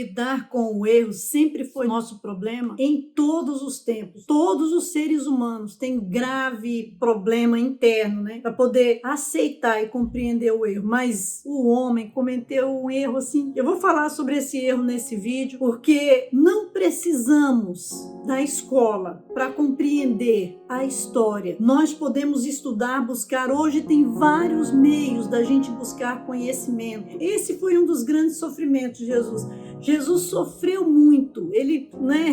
Lidar com o erro sempre foi nosso problema em todos os tempos. Todos os seres humanos têm grave problema interno, né? Para poder aceitar e compreender o erro. Mas o homem cometeu um erro assim. Eu vou falar sobre esse erro nesse vídeo, porque não precisamos da escola para compreender a história. Nós podemos estudar, buscar. Hoje tem vários meios da gente buscar conhecimento. Esse foi um dos grandes sofrimentos de Jesus. Jesus sofreu muito, ele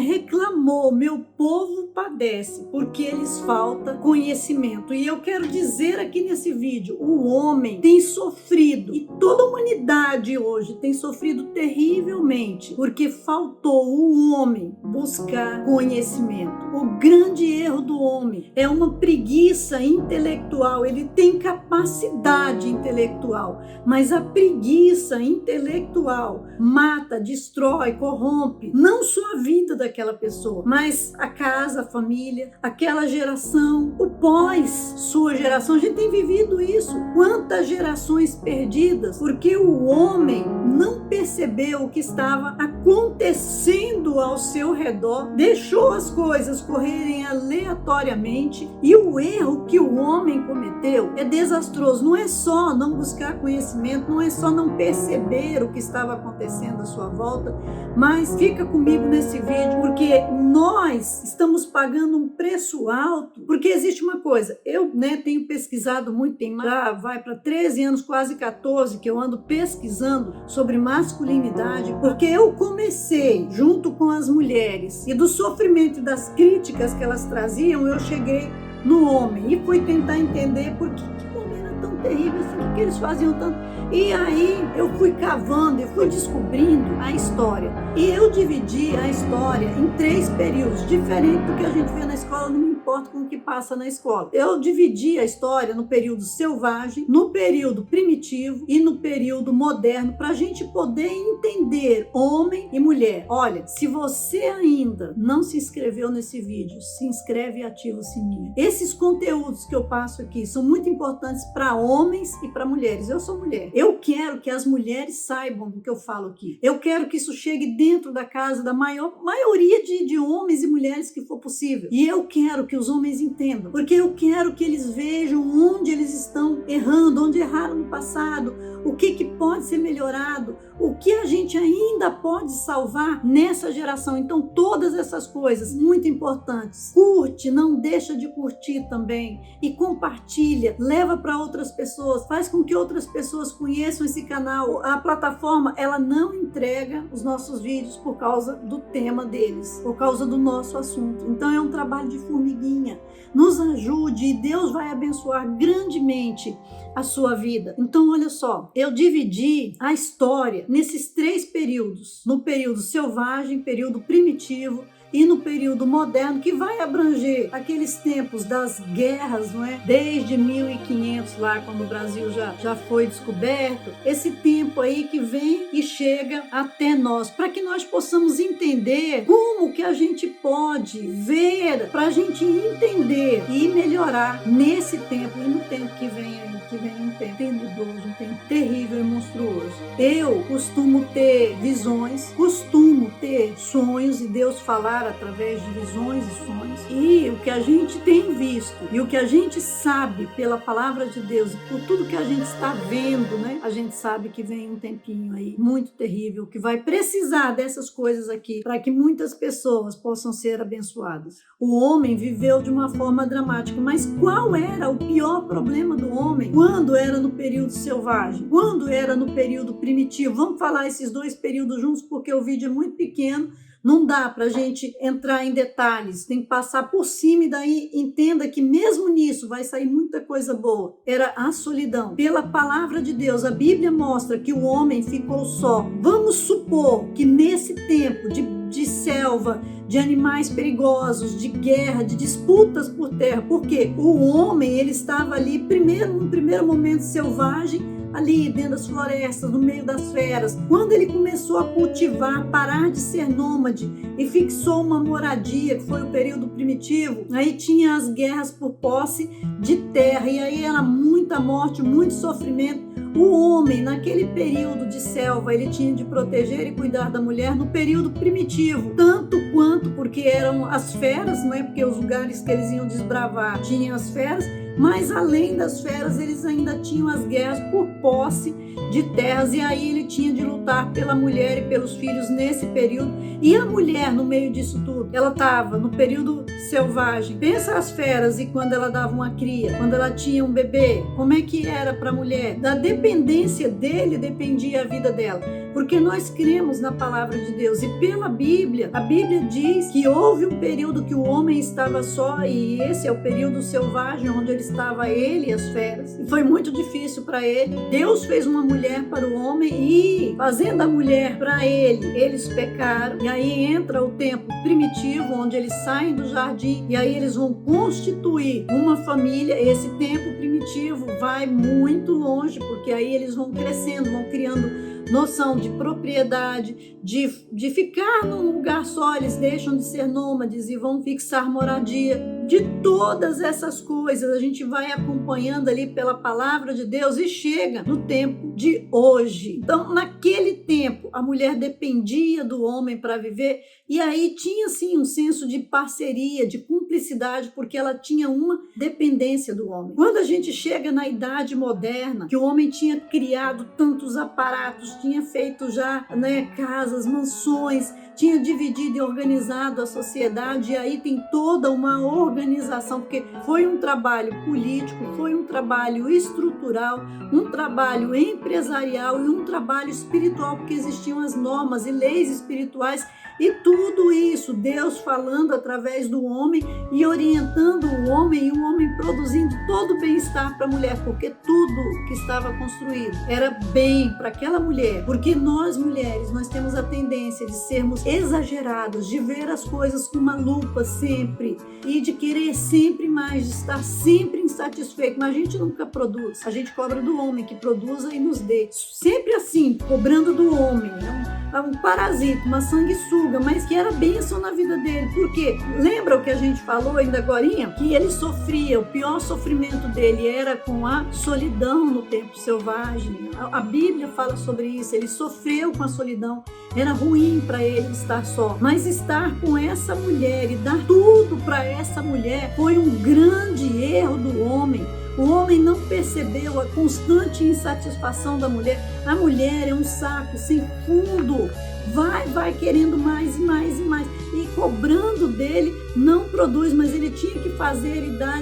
reclamou, meu povo padece, porque lhes falta conhecimento. E eu quero dizer aqui nesse vídeo, o homem tem sofrido, e toda a humanidade hoje tem sofrido terrivelmente, porque faltou o homem buscar conhecimento. O grande erro do homem é uma preguiça intelectual, ele tem capacidade intelectual, mas a preguiça intelectual mata, destrói, corrompe, não só a vida daquela pessoa, mas a casa, a família, aquela geração, o pós sua geração. A gente tem vivido isso. Quantas gerações perdidas, porque o homem não percebeu o que estava acontecendo ao seu redor, deixou as coisas correrem aleatoriamente, e o erro que o homem cometeu é desastroso. Não é só não buscar conhecimento, não é só não perceber o que estava acontecendo à sua volta, mas fica comigo nesse vídeo, porque nós estamos pagando um preço alto, porque existe uma coisa, eu tenho pesquisado muito, já vai para 13 anos, quase 14, que eu ando pesquisando sobre masculinidade, porque eu comecei junto com as mulheres, e do sofrimento e das críticas que elas traziam, eu cheguei no homem, e fui tentar entender por que o homem era tão terrível assim, que eles faziam tanto. E aí eu fui cavando e fui descobrindo a história. E eu dividi a história em 3 períodos, diferente do que a gente vê na escola, não me importa com o que passa na escola. Eu dividi a história no período selvagem, no período primitivo e no período moderno, para a gente poder entender homem e mulher. Olha, se você ainda não se inscreveu nesse vídeo, se inscreve e ativa o sininho. Esses conteúdos que eu passo aqui são muito importantes para homens e para mulheres. Eu sou mulher. Eu quero que as mulheres saibam do que eu falo aqui. Eu quero que isso chegue dentro da casa da maioria de homens e mulheres que for possível. E eu quero que os homens entendam, porque eu quero que eles vejam onde eles estão errando, onde erraram no passado, o que pode ser melhorado, o que a gente ainda pode salvar nessa geração. Então, todas essas coisas muito importantes. Curte, não deixa de curtir também, e compartilha, leva para outras pessoas, faz com que outras pessoas conheçam esse canal. A plataforma, ela não entrega os nossos vídeos por causa do tema deles, por causa do nosso assunto. Então é um trabalho de formiguinha. Nos ajude e Deus vai abençoar grandemente a sua vida. Então olha só, eu dividi a história nesses 3 períodos, no período selvagem, período primitivo e no período moderno, que vai abranger aqueles tempos das guerras, não é? Desde 1500 lá, quando o Brasil já foi descoberto, esse tempo aí que vem e chega até nós, para que nós possamos entender como que a gente pode ver, para a gente entender e melhorar nesse tempo e no tempo que vem aí, que vem um tempo tenebroso, um tempo terrível e monstruoso. Eu costumo ter visões, costumo ter sonhos, e Deus falar através de visões e sonhos, e o que a gente tem visto e o que a gente sabe pela palavra de Deus, e por tudo que a gente está vendo, a gente sabe que vem um tempinho aí muito terrível, que vai precisar dessas coisas aqui para que muitas pessoas possam ser abençoadas. O homem viveu de uma forma dramática, mas qual era o pior problema do homem quando era no período selvagem, quando era no período primitivo? Vamos falar esses 2 períodos juntos, porque o vídeo é muito pequeno. Não dá para a gente entrar em detalhes, tem que passar por cima, e daí entenda que mesmo nisso vai sair muita coisa boa. Era a solidão. Pela palavra de Deus, a Bíblia mostra que o homem ficou só. Vamos supor que nesse tempo de selva, de animais perigosos, de guerra, de disputas por terra, porque o homem ele estava ali no primeiro momento selvagem, ali dentro das florestas, no meio das feras. Quando ele começou a cultivar, parar de ser nômade e fixou uma moradia, que foi o período primitivo, aí tinha as guerras por posse de terra, e aí era muita morte, muito sofrimento. O homem, naquele período de selva, ele tinha de proteger e cuidar da mulher no período primitivo, tanto quanto porque eram as feras, não é? Porque os lugares que eles iam desbravar tinham as feras, mas além das feras, eles ainda tinham as guerras por posse de terras, e aí ele tinha de lutar pela mulher e pelos filhos nesse período. E a mulher, no meio disso tudo, ela estava no período selvagem. Pensa as feras, e quando ela dava uma cria, quando ela tinha um bebê, como é que era para a mulher? Da dependência dele dependia a vida dela, porque nós cremos na palavra de Deus, e pela Bíblia, a Bíblia diz que houve um período que o homem estava só, e esse é o período selvagem, onde ele estava, ele e as feras, e foi muito difícil para ele. Deus fez uma mulher para o homem, e fazendo a mulher para ele, eles pecaram, e aí entra o tempo primitivo, onde eles saem do jardim, e aí eles vão constituir uma família. Esse tempo primitivo vai muito longe, porque aí eles vão crescendo, vão criando noção de propriedade, de ficar num lugar só, eles deixam de ser nômades e vão fixar moradia. De todas essas coisas a gente vai acompanhando ali pela palavra de Deus e chega no tempo de hoje. Então, naquele tempo, a mulher dependia do homem para viver, e aí tinha sim um senso de parceria, de cumplicidade, porque ela tinha uma dependência do homem. Quando a gente chega na idade moderna, que o homem tinha criado tantos aparatos, tinha feito já, casas, mansões, tinha dividido e organizado a sociedade, e aí tem toda uma organização, porque foi um trabalho político, foi um trabalho estrutural, um trabalho empresarial e um trabalho espiritual, porque existiam as normas e leis espirituais, e tudo isso Deus falando através do homem e orientando o homem, e o homem produzindo todo o bem-estar para a mulher, porque tudo que estava construído era bem para aquela mulher, porque nós mulheres, nós temos a tendência de sermos exageradas, de ver as coisas com uma lupa sempre, e de querer sempre mais, de estar sempre insatisfeito, mas a gente nunca produz, a gente cobra do homem que produza e nos dê, sempre assim, cobrando do homem, um parasita, uma sanguessuga, mas que era bênção na vida dele. Por quê? Lembra o que a gente falou ainda agorinha? Que ele sofria, o pior sofrimento dele era com a solidão no tempo selvagem. A Bíblia fala sobre isso, ele sofreu com a solidão, era ruim para ele estar só, mas estar com essa mulher e dar tudo para essa mulher foi um grande erro do homem. O homem não percebeu a constante insatisfação da mulher. A mulher é um saco sem fundo. Vai querendo mais e mais e mais. E cobrando dele, não produz, mas ele tinha que fazer e dar.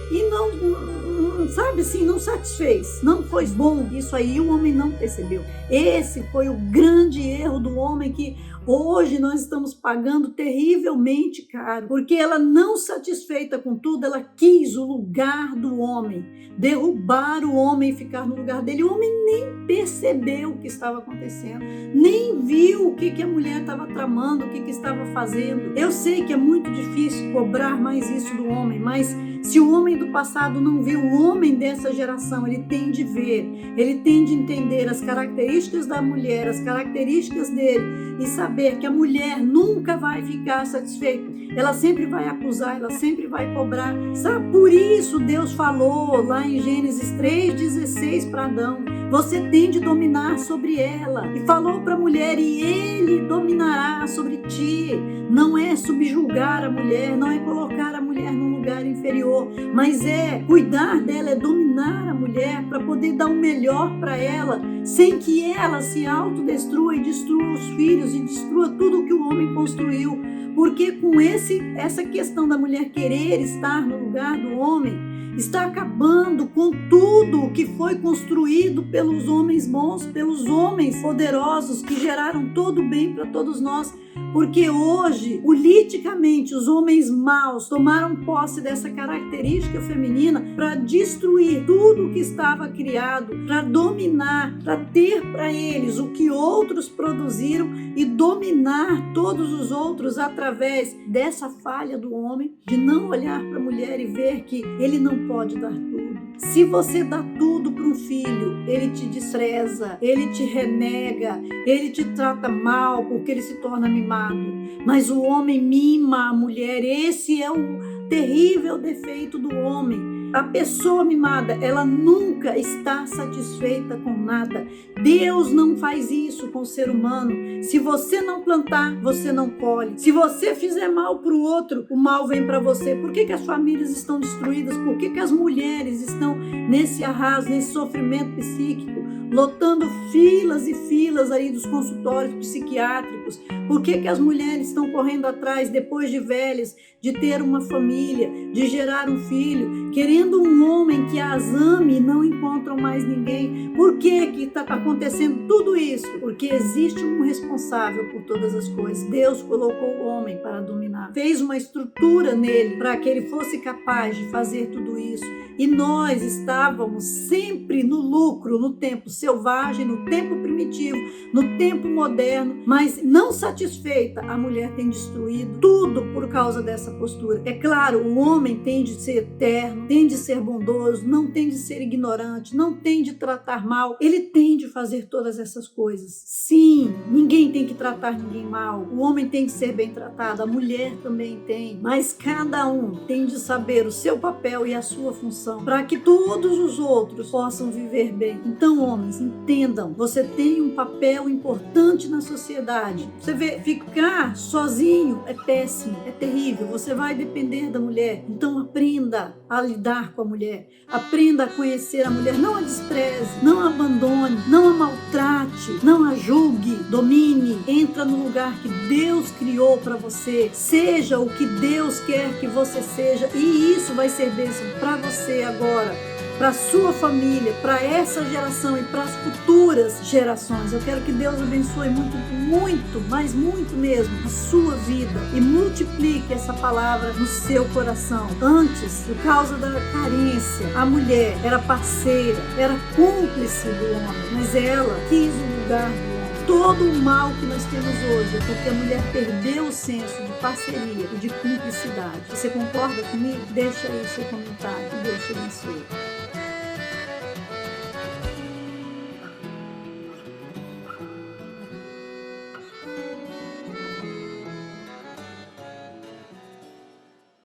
E não, sabe assim, não satisfez. Não foi bom. Isso aí o homem não percebeu. Esse foi o grande erro do homem, que hoje nós estamos pagando terrivelmente caro, porque ela, não satisfeita com tudo, ela quis o lugar do homem, derrubar o homem e ficar no lugar dele. O homem nem percebeu o que estava acontecendo, nem viu o que a mulher estava tramando, o que estava fazendo. Eu sei que é muito difícil cobrar mais isso do homem, mas se o homem do passado não viu, o homem dessa geração, ele tem de ver, ele tem de entender as características da mulher, as características dele, e saber que a mulher nunca vai ficar satisfeita. Ela sempre vai acusar, ela sempre vai cobrar. Sabe, por isso Deus falou lá em Gênesis 3,16 para Adão: você tem de dominar sobre ela. E falou para a mulher: e ele dominará sobre ti. Não é subjugar a mulher, não é colocar a mulher num lugar inferior, mas é cuidar dela, é dominar a mulher para poder dar o melhor para ela, sem que ela se autodestrua e destrua os filhos e destrua tudo que o homem construiu. Porque com essa questão da mulher querer estar no lugar do homem, está acabando com tudo que foi construído pelos homens bons, pelos homens poderosos que geraram todo o bem para todos nós. Porque hoje, politicamente, os homens maus tomaram posse dessa característica feminina para destruir tudo o que estava criado, para dominar, para ter para eles o que outros produziram e dominar todos os outros através dessa falha do homem de não olhar para a mulher e ver que ele não pode dar tudo. Se você dá tudo para um filho, ele te despreza, ele te renega, ele te trata mal porque ele se torna mimado. Mas o homem mima a mulher. Esse é o terrível defeito do homem. A pessoa mimada, ela nunca está satisfeita com nada. Deus não faz isso com o ser humano. Se você não plantar, você não colhe. Se você fizer mal para o outro, o mal vem para você. Por que as famílias estão destruídas? Por que as mulheres estão nesse arraso, nesse sofrimento psíquico, lotando filas e filas aí dos consultórios psiquiátricos? Por que as mulheres estão correndo atrás, depois de velhas, de ter uma família, de gerar um filho, querendo um homem que as ame e não encontram mais ninguém? Por que está acontecendo tudo isso? Porque existe um responsável por todas as coisas. Deus colocou o homem para dominar, fez uma estrutura nele para que ele fosse capaz de fazer tudo isso. E nós estávamos sempre no lucro, no tempo selvagem, no tempo primitivo, no tempo moderno, mas não satisfeita, a mulher tem destruído tudo por causa dessa postura. É claro, o homem tem de ser eterno, tem de ser bondoso, não tem de ser ignorante, não tem de tratar mal, ele tem de fazer todas essas coisas. Sim, ninguém tem que tratar ninguém mal, o homem tem de ser bem tratado, a mulher também tem, mas cada um tem de saber o seu papel e a sua função, para que todos os outros possam viver bem. Então, homens, entendam, você tem um papel importante na sociedade. Você vê, ficar sozinho é péssimo, é terrível, você vai depender da mulher. Então aprenda a lidar com a mulher, aprenda a conhecer a mulher, não a despreze, não a abandone, não a maltrate, não a julgue, domine, entra no lugar que Deus criou para você, seja o que Deus quer que você seja, e isso vai ser bênção para você agora, para a sua família, para essa geração e para as futuras gerações. Eu quero que Deus abençoe muito, muito, mas muito mesmo a sua vida e multiplique essa palavra no seu coração. Antes, por causa da carência, a mulher era parceira, era cúmplice do homem, mas ela quis o lugar do homem. Todo o mal que nós temos hoje é porque a mulher perdeu o senso de parceria e de cumplicidade. Você concorda comigo? Deixa aí o seu comentário. Deus te abençoe.